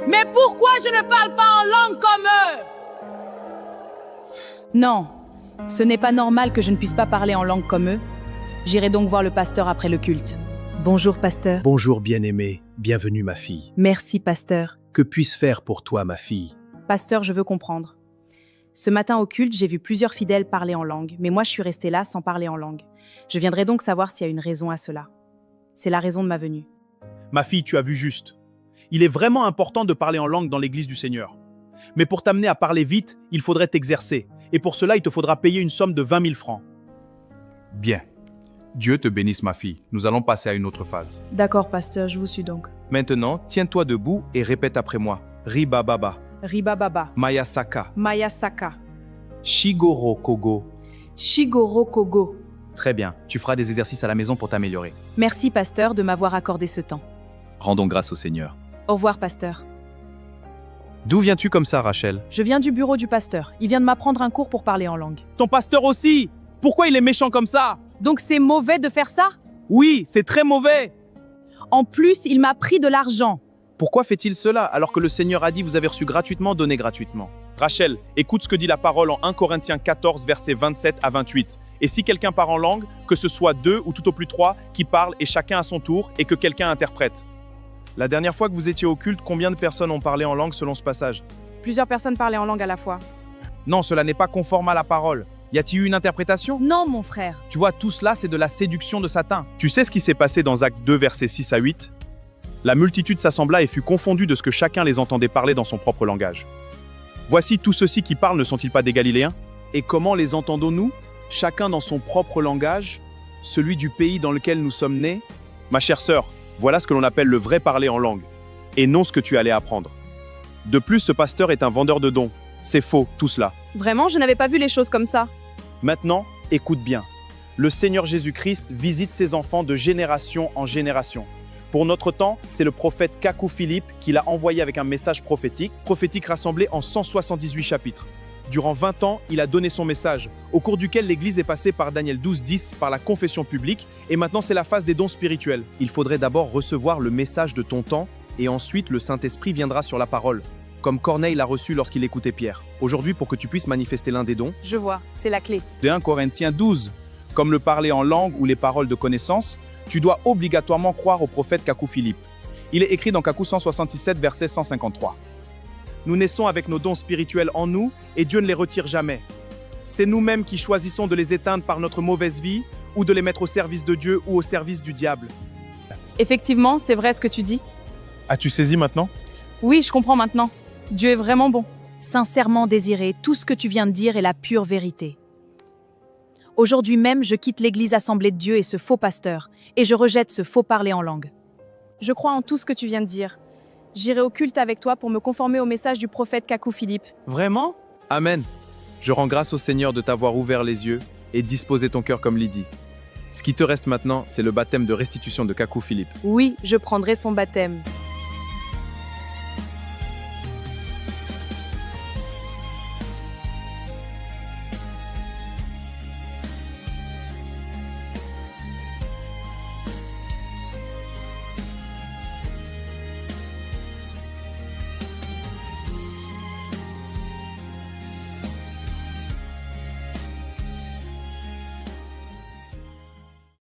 Mais pourquoi je ne parle pas en langue comme eux? Non, ce n'est pas normal que je ne puisse pas parler en langue comme eux. J'irai donc voir le pasteur après le culte. Bonjour, pasteur. Bonjour bien-aimée, bienvenue ma fille. Merci, pasteur. Que puis-je faire pour toi ma fille? Pasteur, je veux comprendre. Ce matin au culte, j'ai vu plusieurs fidèles parler en langue, mais moi je suis restée là sans parler en langue. Je viendrai donc savoir s'il y a une raison à cela. C'est la raison de ma venue. Ma fille, tu as vu juste. Il est vraiment important de parler en langue dans l'église du Seigneur. Mais pour t'amener à parler vite, il faudrait t'exercer. Et pour cela, il te faudra payer une somme de 20 000 francs. Bien. Dieu te bénisse, ma fille. Nous allons passer à une autre phase. D'accord, pasteur, je vous suis donc. Maintenant, tiens-toi debout et répète après moi. Riba baba, Riba Baba, Maya Saka, Maya Saka, Shigoro Kogo. Shigoro Kogo. Très bien. Tu feras des exercices à la maison pour t'améliorer. Merci, pasteur, de m'avoir accordé ce temps. Rendons grâce au Seigneur. Au revoir, pasteur. D'où viens-tu comme ça, Rachel? Je viens du bureau du pasteur. Il vient de m'apprendre un cours pour parler en langue. Ton pasteur aussi! Pourquoi il est méchant comme ça? Donc c'est mauvais de faire ça? Oui, c'est très mauvais! En plus, il m'a pris de l'argent. Pourquoi fait-il cela alors que le Seigneur a dit vous avez reçu gratuitement, donnez gratuitement? Rachel, écoute ce que dit la parole en 1 Corinthiens 14, versets 27 à 28. Et si quelqu'un parle en langue, que ce soit 2 ou tout au plus 3 qui parlent et chacun à son tour et que quelqu'un interprète. La dernière fois que vous étiez au culte, combien de personnes ont parlé en langue selon ce passage? Plusieurs personnes parlaient en langue à la fois. Non, cela n'est pas conforme à la parole. Y a-t-il eu une interprétation? Non, mon frère. Tu vois, tout cela, c'est de la séduction de Satan. Tu sais ce qui s'est passé dans Actes 2, versets 6 à 8? La multitude s'assembla et fut confondue de ce que chacun les entendait parler dans son propre langage. Voici tous ceux-ci qui parlent, ne sont-ils pas des Galiléens? Et comment les entendons-nous? Chacun dans son propre langage, celui du pays dans lequel nous sommes nés? Ma chère sœur, voilà ce que l'on appelle le vrai parler en langue, et non ce que tu allais apprendre. De plus, ce pasteur est un vendeur de dons. C'est faux, tout cela. Vraiment, je n'avais pas vu les choses comme ça. Maintenant, écoute bien. Le Seigneur Jésus-Christ visite ses enfants de génération en génération. Pour notre temps, c'est le prophète Kakou Philippe qui l'a envoyé avec un message prophétique rassemblé en 178 chapitres. Durant 20 ans, il a donné son message, au cours duquel l'Église est passée par Daniel 12:10, par la confession publique, et maintenant c'est la phase des dons spirituels. Il faudrait d'abord recevoir le message de ton temps, et ensuite le Saint-Esprit viendra sur la parole, comme Corneille l'a reçu lorsqu'il écoutait Pierre. Aujourd'hui, pour que tu puisses manifester l'un des dons, Je vois, c'est la clé. de 1 Corinthiens 12, comme le parler en langue ou les paroles de connaissance, tu dois obligatoirement croire au prophète Kakou Philippe. Il est écrit dans Kakou 167, verset 153. Nous naissons avec nos dons spirituels en nous et Dieu ne les retire jamais. C'est nous-mêmes qui choisissons de les éteindre par notre mauvaise vie ou de les mettre au service de Dieu ou au service du diable. Effectivement, c'est vrai ce que tu dis. As-tu saisi maintenant? Oui, je comprends maintenant. Dieu est vraiment bon. Sincèrement désiré, tout ce que tu viens de dire est la pure vérité. Aujourd'hui même, je quitte l'église assemblée de Dieu et ce faux pasteur, et je rejette ce faux parler en langue. Je crois en tout ce que tu viens de dire. J'irai au culte avec toi pour me conformer au message du prophète Kakou Philippe. Vraiment? Amen. Je rends grâce au Seigneur de t'avoir ouvert les yeux et disposé ton cœur comme Lydie. Ce qui te reste maintenant, c'est le baptême de restitution de Kakou Philippe. Oui, je prendrai son baptême.